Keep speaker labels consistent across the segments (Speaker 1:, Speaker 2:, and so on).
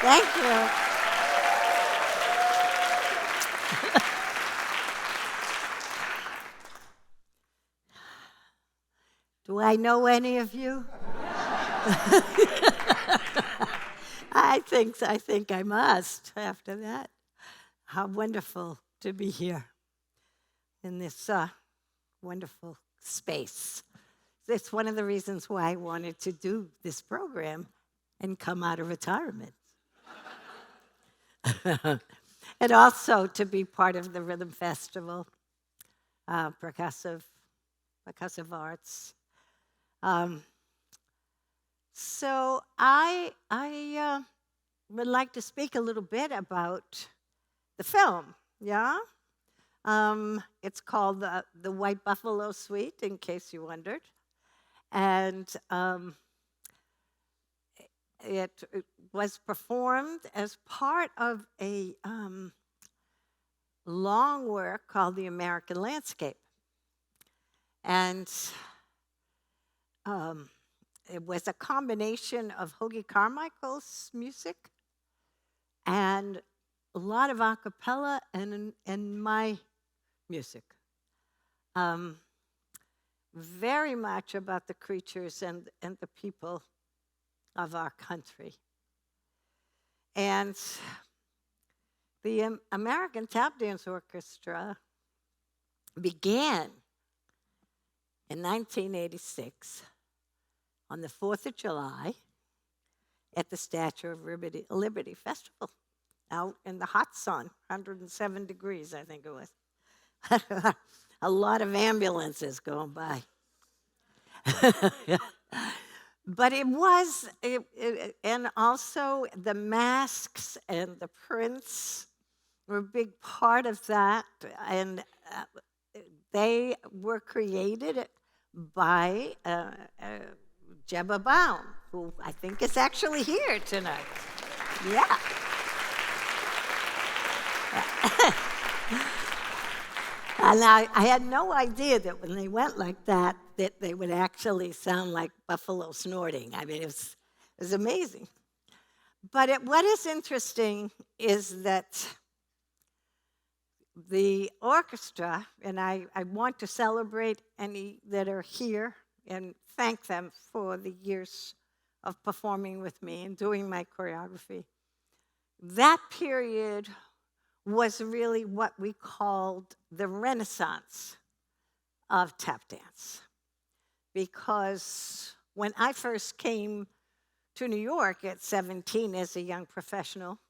Speaker 1: Thank you. Do I know any of you? I think I must after that. How wonderful to be here in this wonderful space. It's one of the reasons why I wanted to do this program and come out of retirement. And also to be part of the Rhythm Festival, percussive arts. So I would like to speak a little bit about the film, yeah? It's called the White Buffalo Suite, in case you wondered. And it was performed as part of a long work called The American Landscape. And it was a combination of Hoagy Carmichael's music and a lot of a cappella and my music. Very much about the creatures and the people of our country. And the American Tap Dance Orchestra began in 1986 on the 4th of July at the Statue of Liberty Festival out in the hot sun, 107 degrees, I think it was. A lot of ambulances going by. But it was, and also the masks and the prints were a big part of that. And they were created by Jebba Baum, who I think is actually here tonight. Yeah. And I had no idea that when they went like that they would actually sound like buffalo snorting. I mean, it was amazing. But what is interesting is that the orchestra, and I want to celebrate any that are here and thank them for the years of performing with me and doing my choreography. That period was really what we called the Renaissance of tap dance. Because when I first came to New York at 17 as a young professional,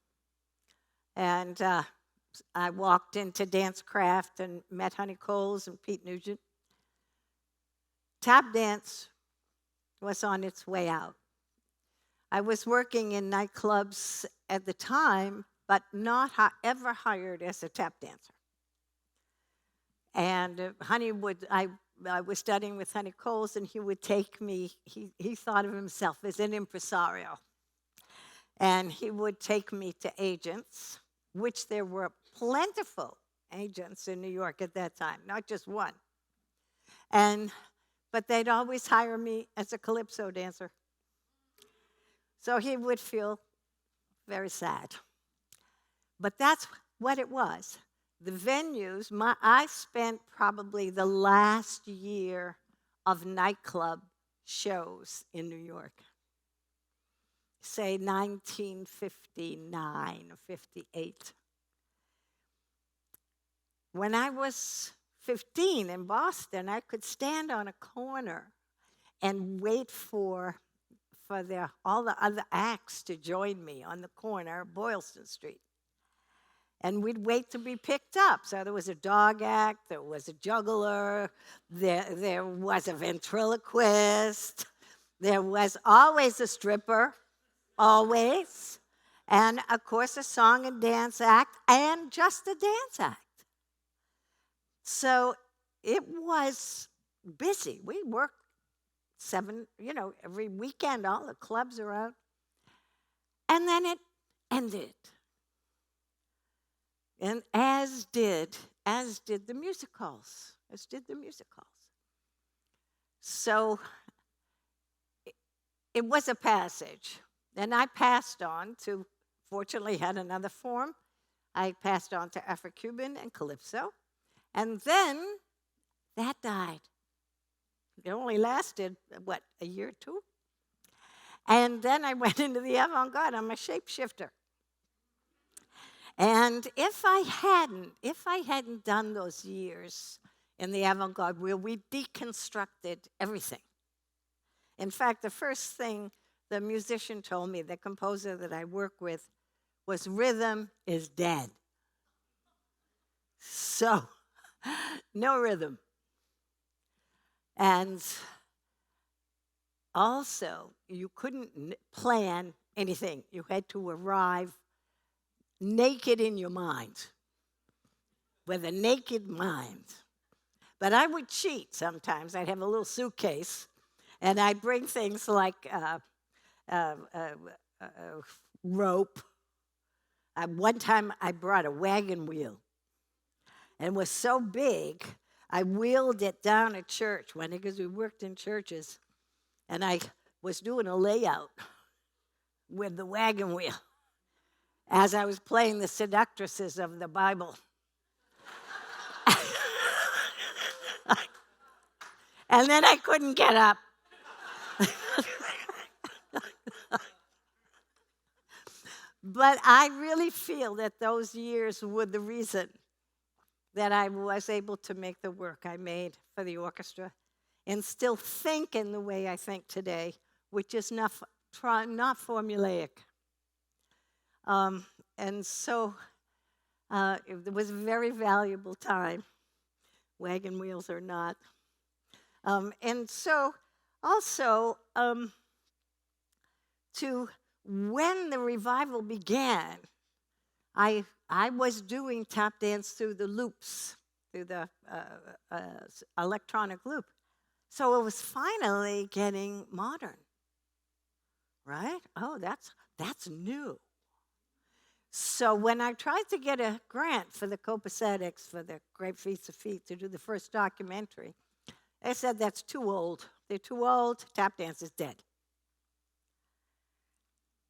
Speaker 1: and I walked into Dance Craft and met Honey Coles and Pete Nugent, tap dance was on its way out. I was working in nightclubs at the time, but not ever hired as a tap dancer. And I was studying with Honey Coles, and he would take me, he thought of himself as an impresario. And he would take me to agents, which there were plentiful agents in New York at that time, not just one. But they'd always hire me as a calypso dancer. So he would feel very sad. But that's what it was. The venues, I spent probably the last year of nightclub shows in New York. Say 1959 or 58. When I was 15 in Boston, I could stand on a corner and wait for all the other acts to join me on the corner of Boylston Street. And we'd wait to be picked up. So there was a dog act, there was a juggler, there was a ventriloquist, there was always a stripper, always, and of course a song and dance act, and just a dance act. So it was busy. We worked every weekend, all the clubs are out. And then it ended. And as did the music halls, So it was a passage. And I passed on to fortunately had another form. I passed on to Afro-Cuban and Calypso. And then that died. It only lasted, what, a year or two? And then I went into the avant-garde. I'm a shapeshifter. And if I hadn't done those years in the avant-garde where we deconstructed everything. In fact, the first thing the musician told me, the composer that I work with, was rhythm is dead. So, no rhythm. And also, you couldn't plan anything. You had to arrive naked in your mind, with a naked mind. But I would cheat sometimes. I'd have a little suitcase, and I'd bring things like rope. One time I brought a wagon wheel, and it was so big, I wheeled it down a church because we worked in churches, and I was doing a layout with the wagon wheel as I was playing the seductresses of the Bible. And then I couldn't get up. But I really feel that those years were the reason that I was able to make the work I made for the orchestra and still think in the way I think today, which is not formulaic. And so it was a very valuable time, wagon wheels or not. And so also, when the revival began, I was doing tap dance through the loops, through the electronic loop. So it was finally getting modern, right? Oh, that's new. So when I tried to get a grant for the copacetics, for the Great Feats of Feet, to do the first documentary, they said that's too old. They're too old. Tap dance is dead.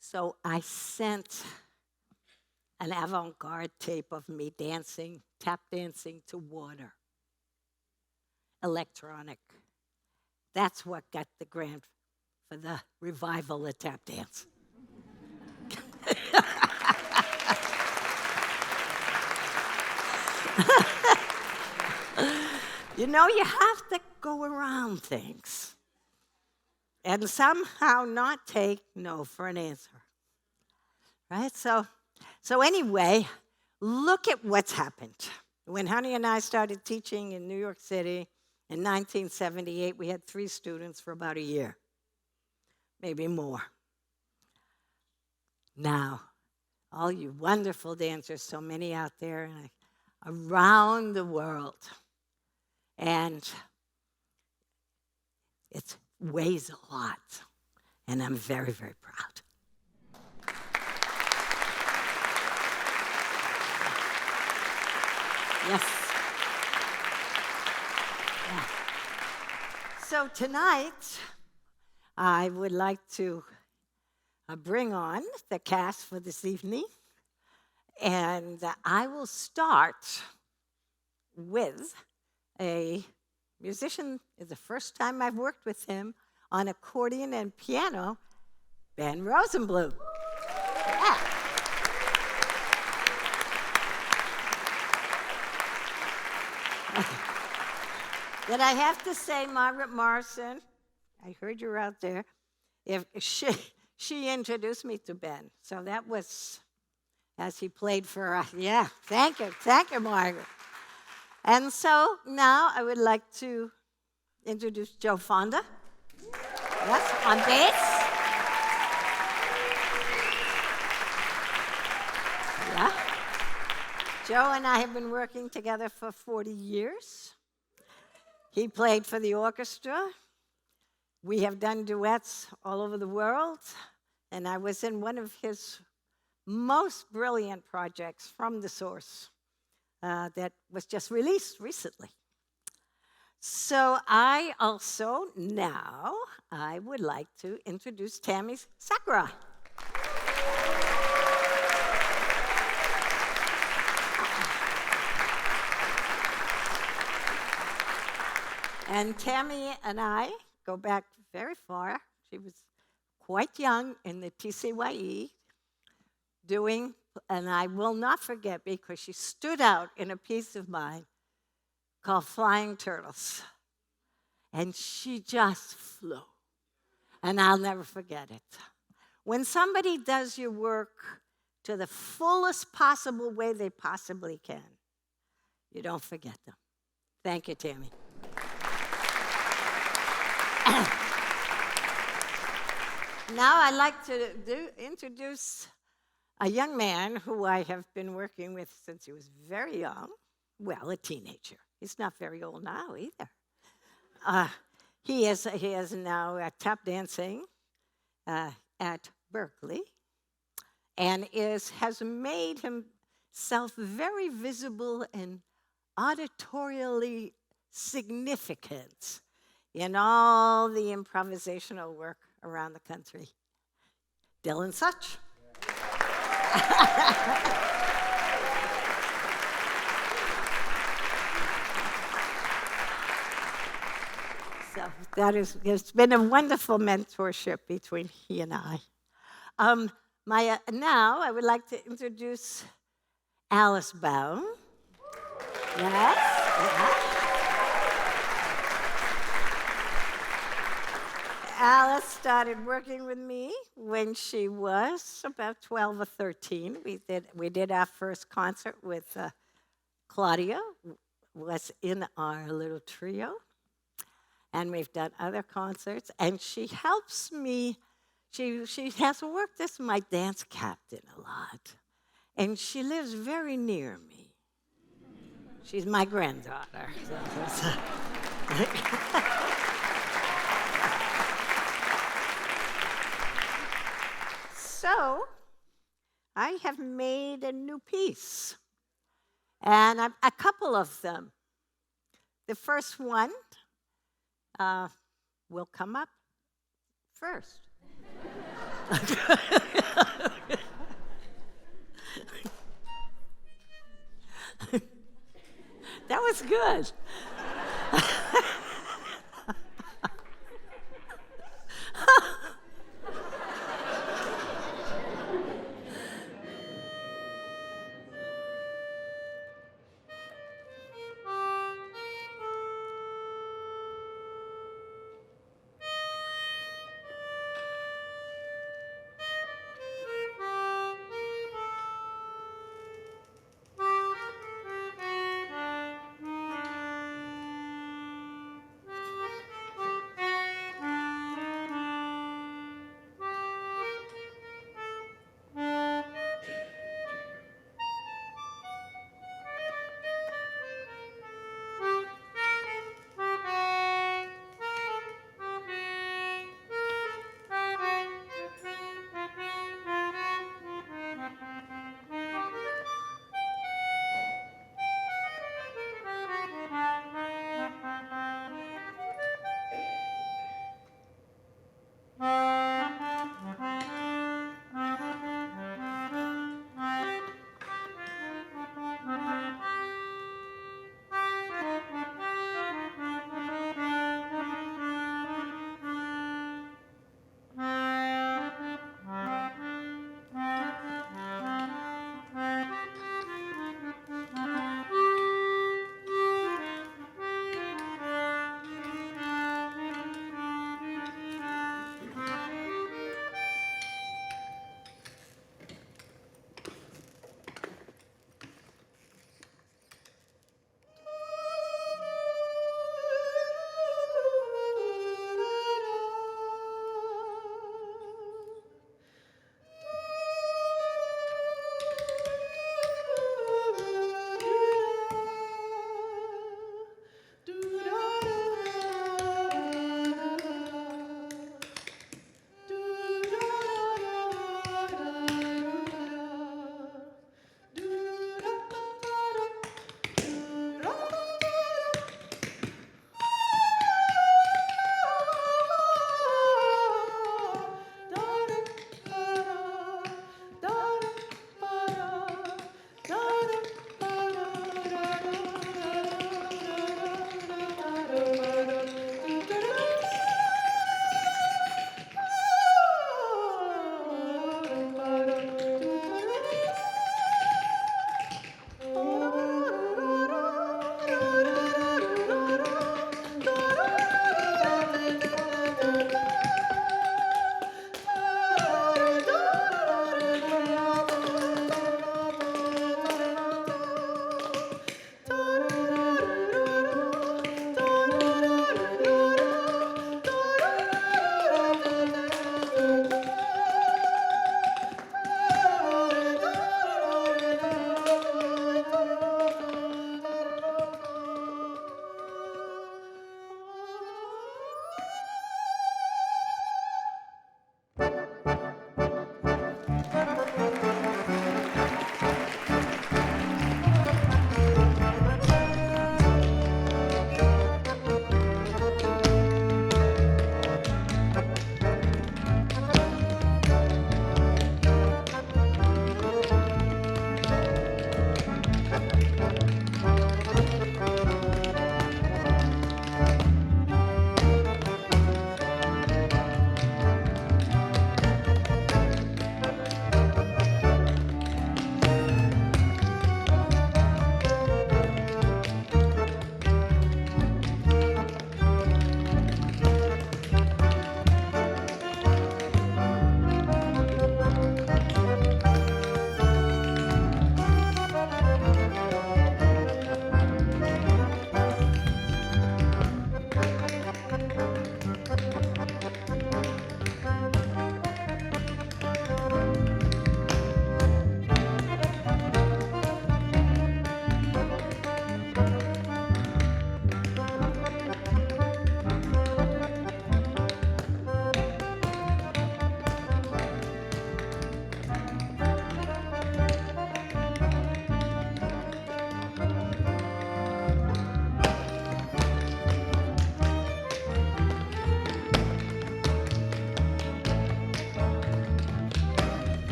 Speaker 1: So I sent an avant-garde tape of me dancing, tap dancing to water. Electronic. That's what got the grant for the revival of tap dance. You know, you have to go around things and somehow not take no for an answer, right? So anyway, look at what's happened. When Honey and I started teaching in New York City in 1978, we had 3 students for about a year, maybe more. Now, all you wonderful dancers, so many out there around the world, and it weighs a lot, and I'm very, very proud. Yes. Yeah. So tonight, I would like to bring on the cast for this evening, and I will start with a musician. It's the first time I've worked with him on accordion and piano, Ben Rosenblum. Yeah. Then I have to say, Margaret Morrison, I heard you're out there, if she introduced me to Ben. So that was as he played for us. Yeah, thank you, Margaret. And so now I would like to introduce Joe Fonda. Yes, on bass. Yeah. Joe and I have been working together for 40 years. He played for the orchestra. We have done duets all over the world. And I was in one of his most brilliant projects, From the Source, that was just released recently. So I would like to introduce Tamii Sakurai. And Tamii and I go back very far. She was quite young in the TCYE doing, and I will not forget because she stood out in a piece of mine called Flying Turtles. And she just flew. And I'll never forget it. When somebody does your work to the fullest possible way they possibly can, you don't forget them. Thank you, Tamii. Now I'd like to introduce a young man who I have been working with since he was very young. Well, a teenager. He's not very old now either. He is now tap dancing at Berkeley and has made himself very visible and auditorially significant in all the improvisational work around the country. Dylan Szuch. So it's been a wonderful mentorship between he and I. Now I would like to introduce Alice Baum. Yes. Alice started working with me when she was about 12 or 13. We did our first concert with Claudia, was in our little trio. And we've done other concerts. And she helps me. She has worked as my dance captain a lot. And she lives very near me. She's my granddaughter. So I have made a new piece, and a couple of them. The first one will come up first. That was good.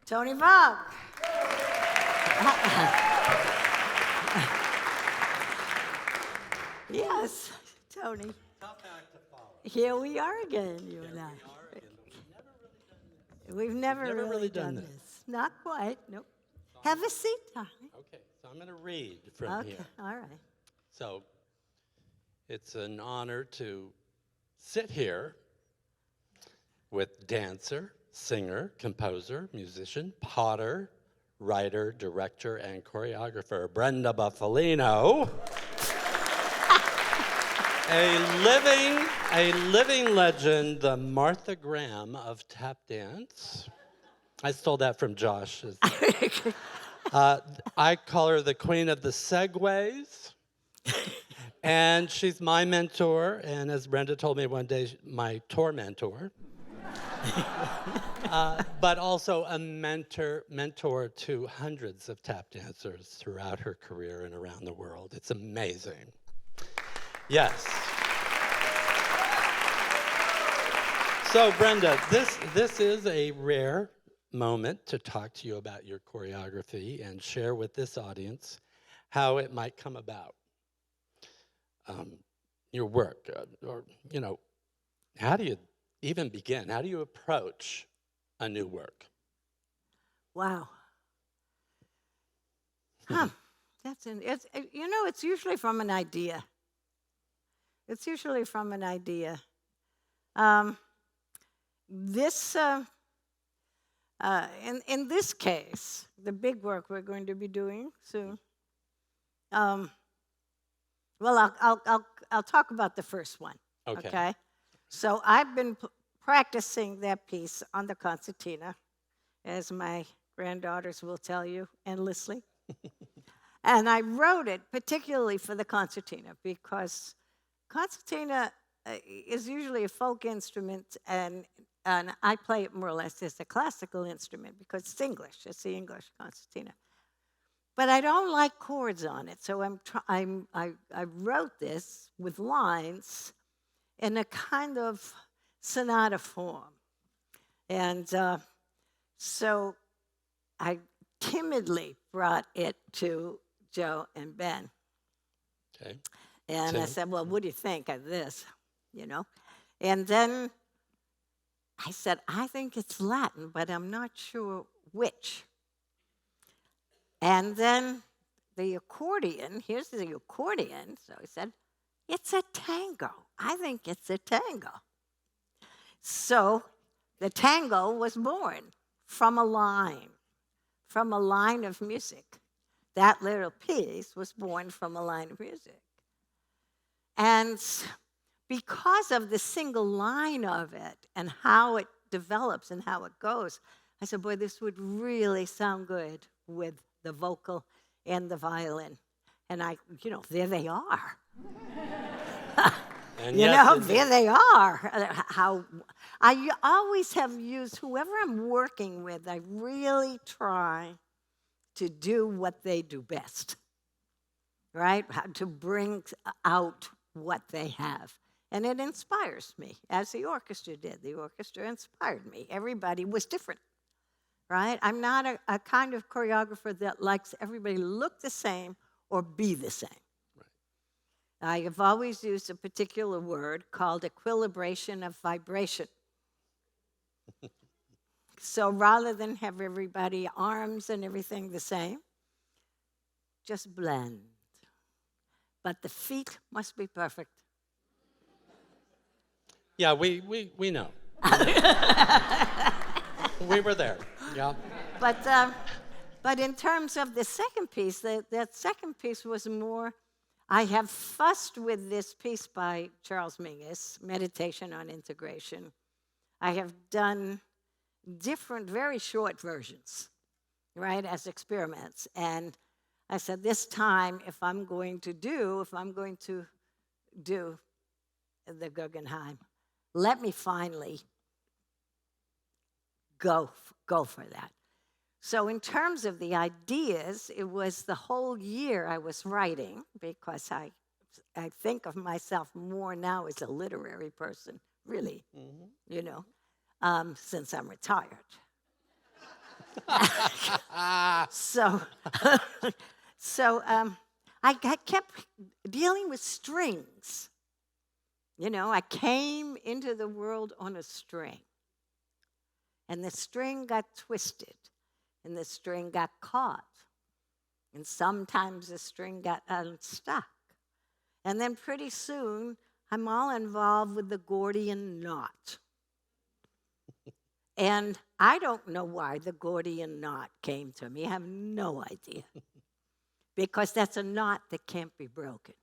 Speaker 1: Tony Waag. Yes, Tony.
Speaker 2: Tough act to follow.
Speaker 1: Here we are again, you and I. We've never really done this. Not quite, nope. Have a seat, darling.
Speaker 2: Okay, so I'm going to read from here.
Speaker 1: All right.
Speaker 2: So it's an honor to sit here with dancer, singer, composer, musician, potter, writer, director, and choreographer Brenda Bufalino. A living legend, the Martha Graham of tap dance. I stole that from Josh. I call her the queen of the segues. And she's my mentor, and as Brenda told me one day, my tormentor. But also a mentor to hundreds of tap dancers throughout her career and around the world. It's amazing. Yes. So Brenda, this is a rare moment to talk to you about your choreography and share with this audience how it might come about. Your work, or, you know, how do you even begin? How do you approach a new work?
Speaker 1: Wow. It's usually from an idea. It's usually from an idea. In this case, the big work we're going to be doing soon. Well, I'll talk about the first one. Okay. So I've been practicing that piece on the concertina, as my granddaughters will tell you endlessly. And I wrote it particularly for the concertina because concertina is usually a folk instrument, and I play it more or less as a classical instrument because it's English. It's the English concertina. But I don't like chords on it, so I wrote this with lines in a kind of sonata form. And so I timidly brought it to Joe and Ben.
Speaker 2: Okay.
Speaker 1: And I said, well, what do you think of this? You know? And then I said, I think it's Latin, but I'm not sure which. And then the accordion, here's the accordion. So he said, it's a tango. I think it's a tango. So the tango was born from a line of music. That little piece was born from a line of music. And because of the single line of it and how it develops and how it goes, I said, boy, this would really sound good with the vocal and the violin. And there they are.
Speaker 2: And
Speaker 1: there they are. How I always have used, whoever I'm working with, I really try to do what they do best, right? To bring out what they have. And it inspires me, as the orchestra did. The orchestra inspired me. Everybody was different, right? I'm not a kind of choreographer that likes everybody to look the same or be the same. I have always used a particular word called equilibration of vibration. So rather than have everybody arms and everything the same, just blend. But the feet must be perfect.
Speaker 2: Yeah, we know. We were there. Yeah.
Speaker 1: But in terms of the second piece, that second piece was more. I have fussed with this piece by Charles Mingus, Meditation on Integration. I have done different, very short versions, right, as experiments. And I said, this time, if I'm going to do the Guggenheim, let me finally go for that. So in terms of the ideas, it was the whole year I was writing, because I think of myself more now as a literary person, really, since I'm retired. So, I kept dealing with strings. You know, I came into the world on a string. And the string got twisted. And the string got caught. And sometimes the string got unstuck. And then pretty soon, I'm all involved with the Gordian knot. And I don't know why the Gordian knot came to me. I have no idea. Because that's a knot that can't be broken.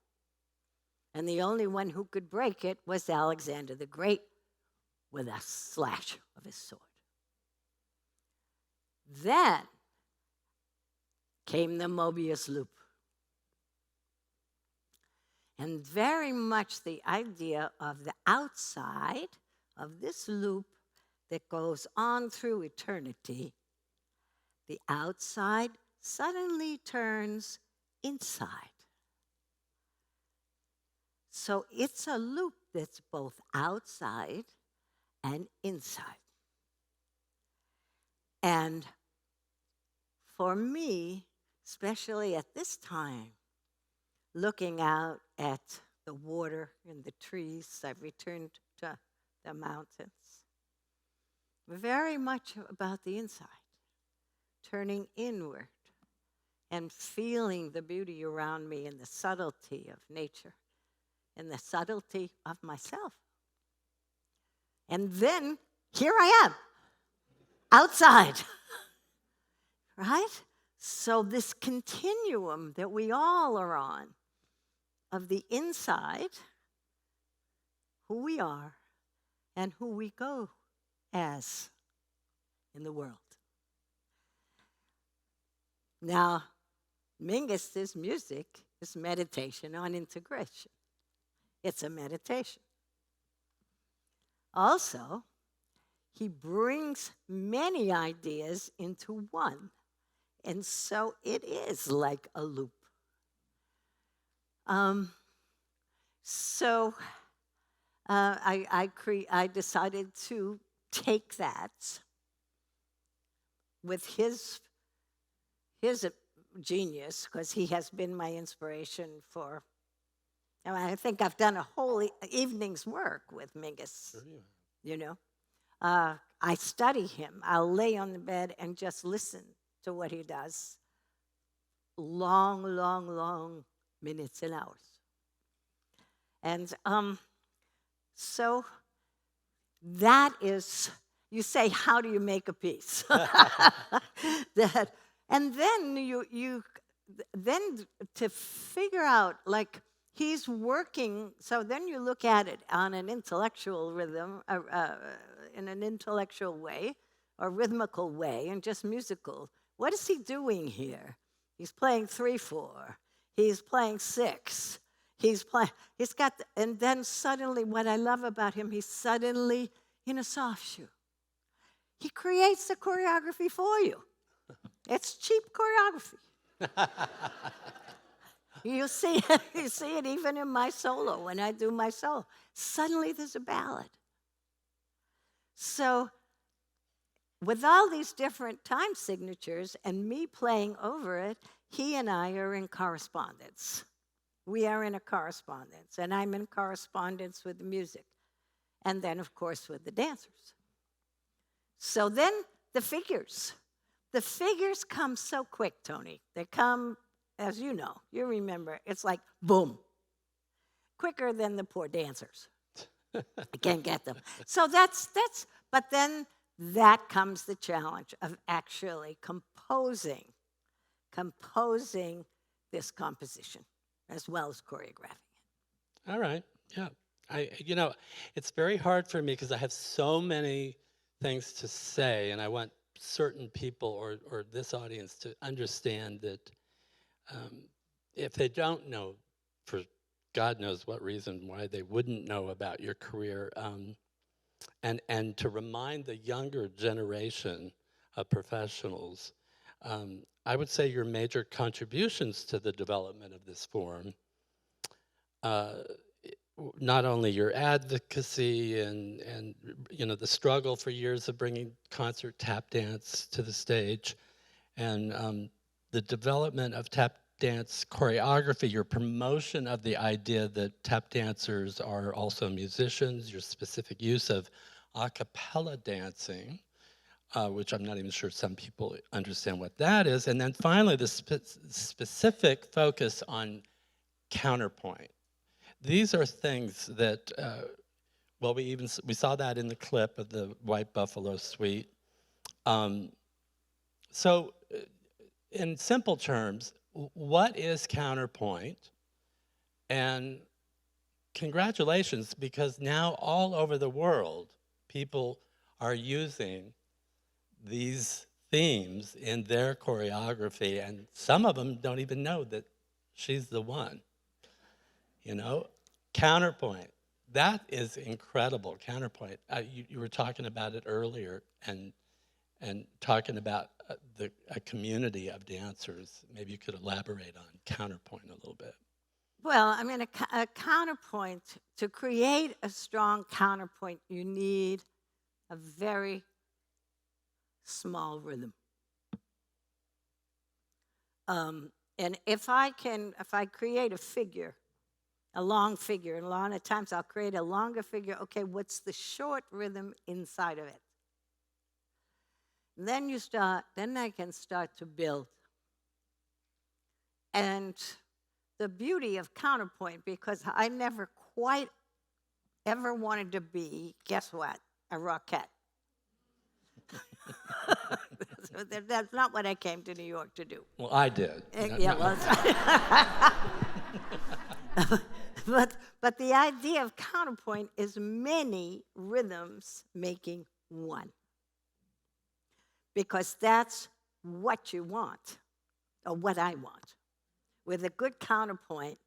Speaker 1: And the only one who could break it was Alexander the Great with a slash of his sword. Then came the Möbius loop. And very much the idea of the outside of this loop that goes on through eternity, the outside suddenly turns inside. So it's a loop that's both outside and inside. And for me, especially at this time, looking out at the water and the trees, I've returned to the mountains, very much about the inside, turning inward and feeling the beauty around me and the subtlety of nature and the subtlety of myself. And then here I am, outside, right? So this continuum that we all are on of the inside, who we are, and who we go as in the world. Now, Mingus's music is meditation on integration. It's a meditation. Also, he brings many ideas into one. And so it is like a loop. I decided to take that with his genius, because he has been my inspiration for, I think I've done a whole evening's work with Mingus.
Speaker 2: Sure you have.
Speaker 1: You know, I study him. I'll lay on the bed and just listen to what he does. Long, long, long minutes and hours. And so that is, you say, how do you make a piece? And then then to figure out, like, he's working, so then you look at it on an intellectual rhythm, in an intellectual way, or rhythmical way, and just musical. What is he doing here? He's playing 3/4. He's playing 6. He's got, and then suddenly, what I love about him, he's suddenly in a soft shoe. He creates the choreography for you. It's cheap choreography. You see it even in my solo, when I do my solo. Suddenly there's a ballad. So with all these different time signatures and me playing over it, he and I are in correspondence. We are in a correspondence, and I'm in correspondence with the music. And then, of course, with the dancers. So then the figures. The figures come so quick, Tony. They come, as you know, you remember, it's like boom. Quicker than the poor dancers. I can't get them. So but then that comes the challenge of actually composing this composition as well as choreographing it.
Speaker 2: All right, yeah. It's very hard for me because I have so many things to say, and I want certain people or this audience to understand that if they don't know, for God knows what reason why they wouldn't know about your career, and to remind the younger generation of professionals, I would say your major contributions to the development of this form not only your advocacy and the struggle for years of bringing concert tap dance to the stage, and the development of tap dance choreography, your promotion of the idea that tap dancers are also musicians, your specific use of a cappella dancing, which I'm not even sure some people understand what that is, and then finally the specific focus on counterpoint. These are things that, we saw that in the clip of the White Buffalo Suite. So, in simple terms, what is counterpoint? And congratulations, because now all over the world, people are using these themes in their choreography, and some of them don't even know that she's the one. Counterpoint. That is incredible, counterpoint. You were talking about it earlier, and talking about a community of dancers. Maybe you could elaborate on counterpoint a little bit.
Speaker 1: Well, I mean, a counterpoint, to create a strong counterpoint, you need a very small rhythm. And if I create a figure, a long figure, and a lot of times I'll create a longer figure, okay, what's the short rhythm inside of it? And then I can start to build. And the beauty of counterpoint, because I never quite ever wanted to be, guess what, a rockette. So that's not what I came to New York to do.
Speaker 2: Well, I did.
Speaker 1: Yeah, well, but the idea of counterpoint is many rhythms making one. Because that's what you want, or what I want. With a good counterpoint,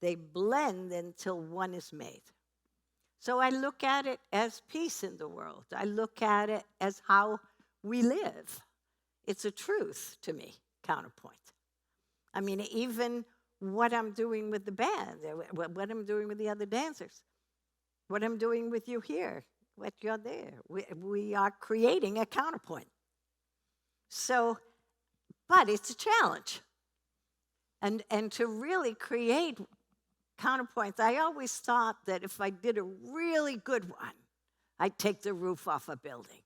Speaker 1: they blend until one is made. So I look at it as peace in the world. I look at it as how we live. It's a truth to me, counterpoint. I mean, even what I'm doing with the band, what I'm doing with the other dancers, what I'm doing with you here, what you're there. We are creating a counterpoint. So, but it's a challenge. And to really create counterpoints, I always thought that if I did a really good one, I'd take the roof off a building.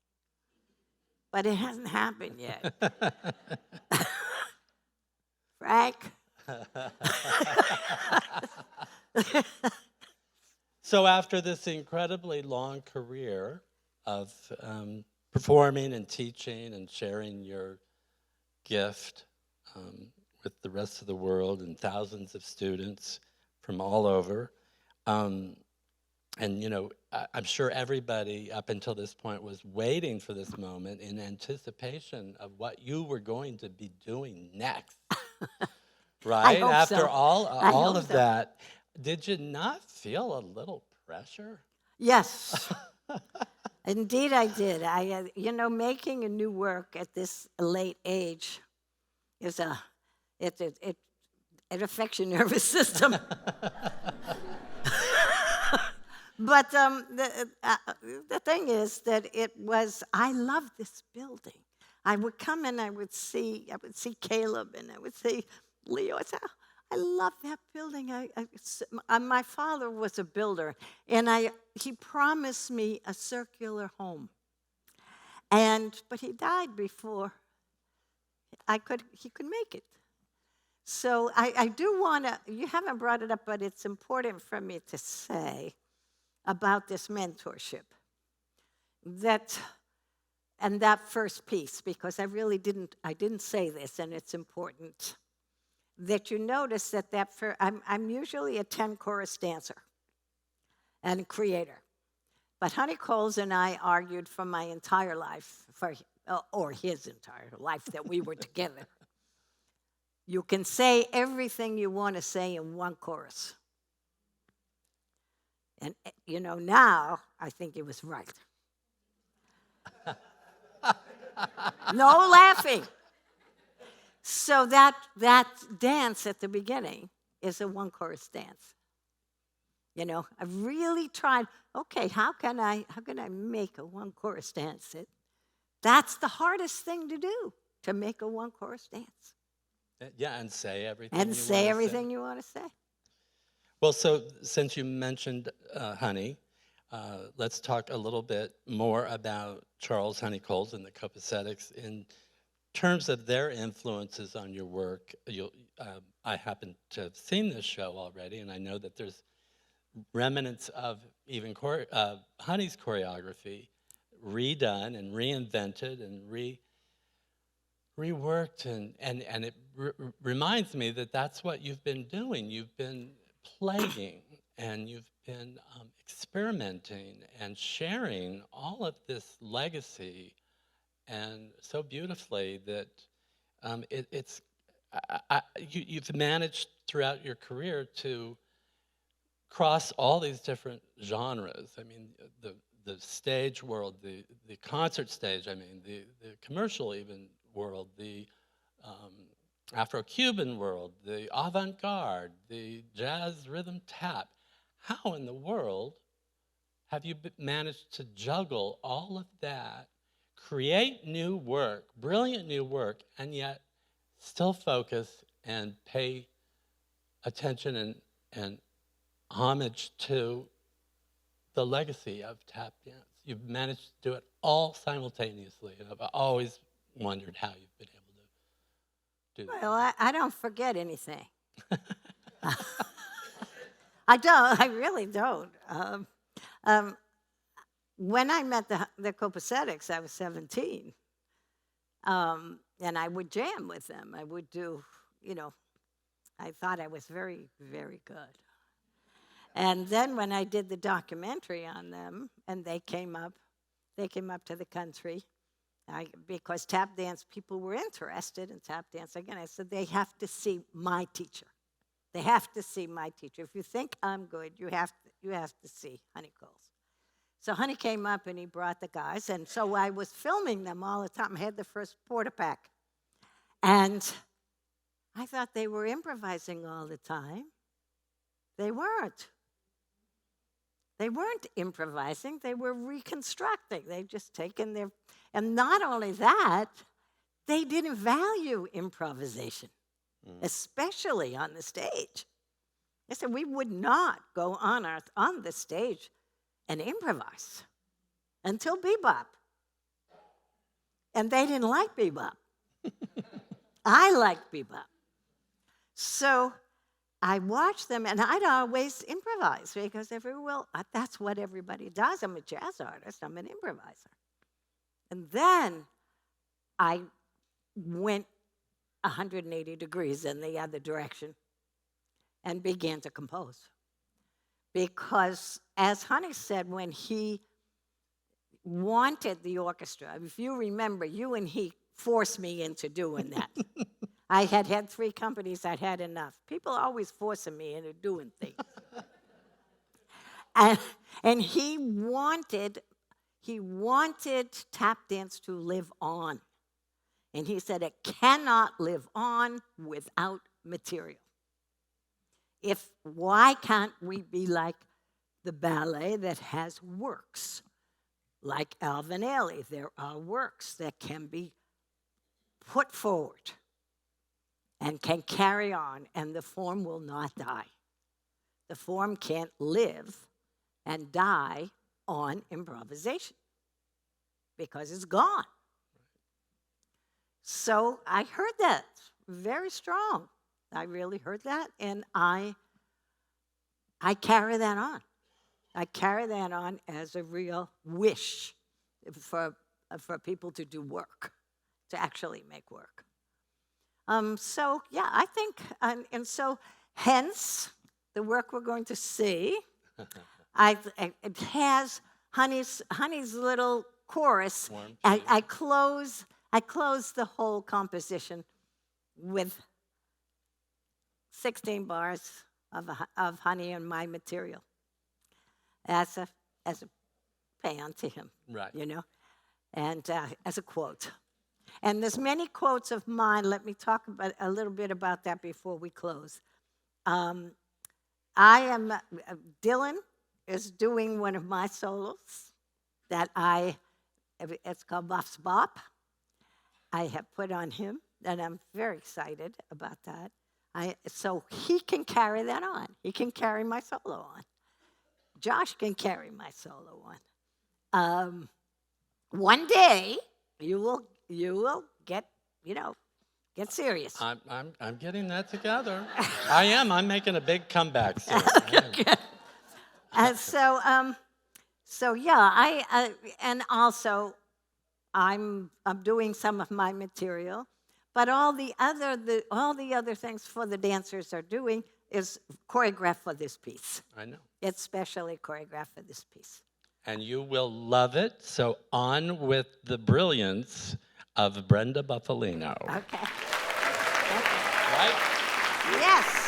Speaker 1: But it hasn't happened yet. Frank?
Speaker 2: So after this incredibly long career of performing and teaching and sharing your gift with the rest of the world and thousands of students from all over, and I'm sure everybody up until this point was waiting for this moment in anticipation of what you were going to be doing next. Right? After
Speaker 1: so.
Speaker 2: all of that, did you not feel a little pressure?
Speaker 1: Yes. Indeed, I did. Making a new work at this late age is it affects your nervous system. But the thing is that I love this building. I would come and I would see Caleb and I would see Leo. I love that building. My father was a builder, and he promised me a circular home. But he died before he could make it. So I do want to, you haven't brought it up, but it's important for me to say about this mentorship. And that first piece, because I didn't say this, and it's important, that you notice that I'm usually a 10-chorus dancer and creator. But Honey Coles and I argued for my entire life, or his entire life that we were together. You can say everything you want to say in one chorus. And, now I think it was right. No laughing. So that dance at the beginning is a one-chorus dance. You know, I really tried, okay, how can I make a one chorus dance? That's the hardest thing to do, to make a one chorus dance.
Speaker 2: Yeah, and say everything
Speaker 1: And
Speaker 2: you
Speaker 1: say
Speaker 2: wanna
Speaker 1: everything you want to say.
Speaker 2: Well, so since you mentioned Honey, let's talk a little bit more about Charles Honeycombs and the Copacetics in terms of their influences on your work. I happen to have seen this show already, and I know that there's remnants of even Honey's choreography redone and reinvented and reworked, and it reminds me that that's what you've been doing. You've been playing, and you've been experimenting and sharing all of this legacy, and so beautifully that you've managed throughout your career to cross all these different genres. I mean, the stage world, the concert stage, I mean, the commercial even world, the Afro-Cuban world, the avant-garde, the jazz rhythm tap. How in the world have you managed to juggle all of that, create new work, brilliant new work, and yet still focus and pay attention and homage to the legacy of tap dance? You've managed to do it all simultaneously, and I've always wondered how you've been able to do that.
Speaker 1: Well, I don't forget anything. I don't. I really don't. When I met the Copacetics, I was 17. And I would jam with them. I would do, I thought I was very, very good. And then when I did the documentary on them, and they came up to the country, because tap dance people were interested in tap dance again. I said, they have to see my teacher. They have to see my teacher. If you think I'm good, you have to see Honeycombs. So Honey came up and he brought the guys, and so I was filming them all the time. I had the first porta pack, and I thought they were improvising all the time. They weren't. They weren't improvising. They were reconstructing. They'd just taken their, and not only that, they didn't value improvisation, especially on the stage. They said we would not go on the stage and improvise until bebop. And they didn't like bebop. I liked bebop. So I watched them, and I'd always improvise because that's what everybody does. I'm a jazz artist. I'm an improviser. And then I went 180 degrees in the other direction and began to compose. Because, as Honey said, when he wanted the orchestra, if you remember, you and he forced me into doing that. I had 3 companies, I'd had enough. People always forcing me into doing things. And he wanted tap dance to live on. And he said it cannot live on without material. Why can't we be like the ballet that has works? Like Alvin Ailey, there are works that can be put forward and can carry on, and the form will not die. The form can't live and die on improvisation because it's gone. So I heard that very strong. I really heard that, and I carry that on. I carry that on as a real wish for people to do work, to actually make work. So yeah, I think, and so hence the work we're going to see. It has Honey's little chorus. I close the whole composition with 16 bars of Honey and my material as a paean to him,
Speaker 2: right?
Speaker 1: And as a quote. And there's many quotes of mine. Let me talk a little bit about that before we close. I am, Dylan is doing one of my solos that it's called Buff's Bop. I have put on him, and I'm very excited about that. So he can carry that on. He can carry my solo on. Josh can carry my solo on. One day, you will get serious.
Speaker 2: I'm getting that together. I am. I'm making a big comeback soon.
Speaker 1: So yeah, and also I'm doing some of my material, but all the other things for the dancers are doing is choreographed for this piece.
Speaker 2: I know.
Speaker 1: It's specially choreographed for this piece.
Speaker 2: And you will love it. So on with the brilliance of Brenda Bufalino.
Speaker 1: Okay.
Speaker 2: Right?
Speaker 1: Yes.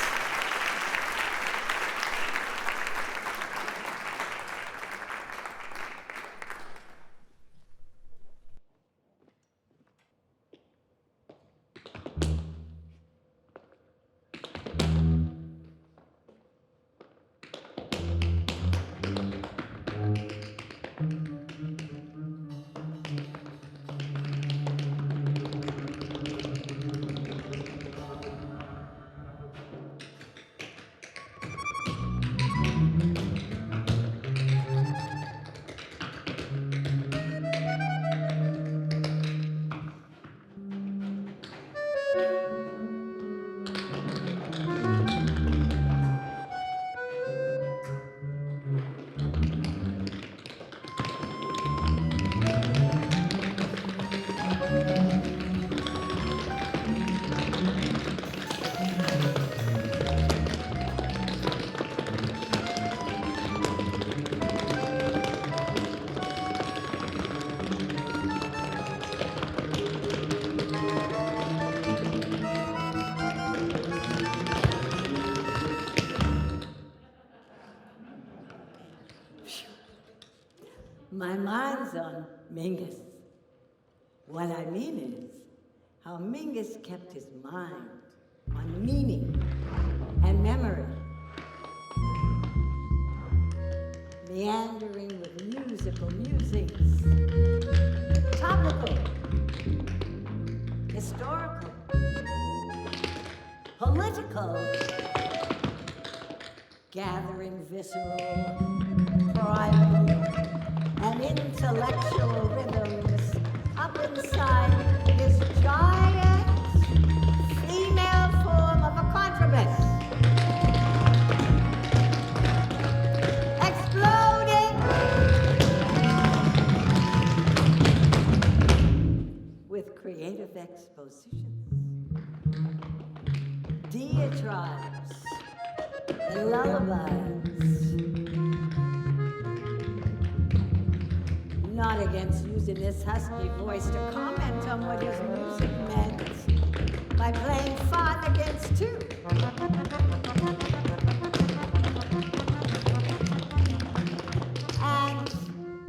Speaker 1: My mind's on Mingus. What I mean is how Mingus kept his mind on meaning and memory, meandering with musical musings, topical, historical, political, gathering visceral, primal, and intellectual rhythms up inside his giant female form of a contrabass. Exploding with creative expositions, diatribes, and lullabies. Not against using his husky voice to comment on what his music meant by playing 5 against 2. And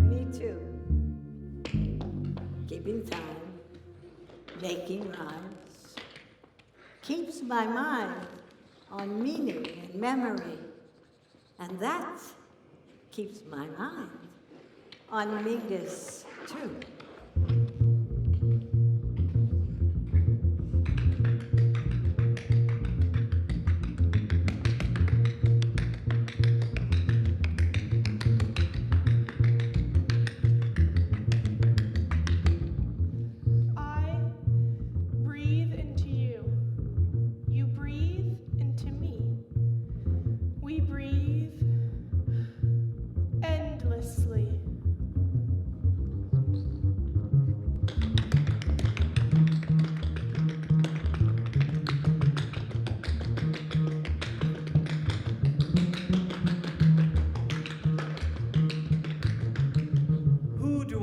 Speaker 1: me too. Keeping time, making rhymes, keeps my mind on meaning and memory, and that keeps my mind on Mingus, too.
Speaker 3: I breathe into you. You breathe into me. We breathe endlessly.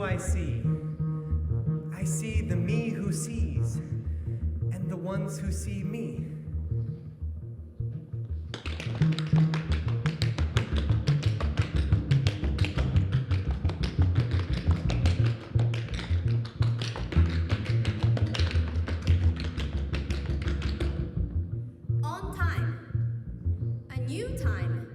Speaker 4: I see? I see the me who sees, and the ones who see me.
Speaker 5: On time. A new time.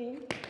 Speaker 3: Kathleen.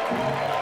Speaker 3: Thank you.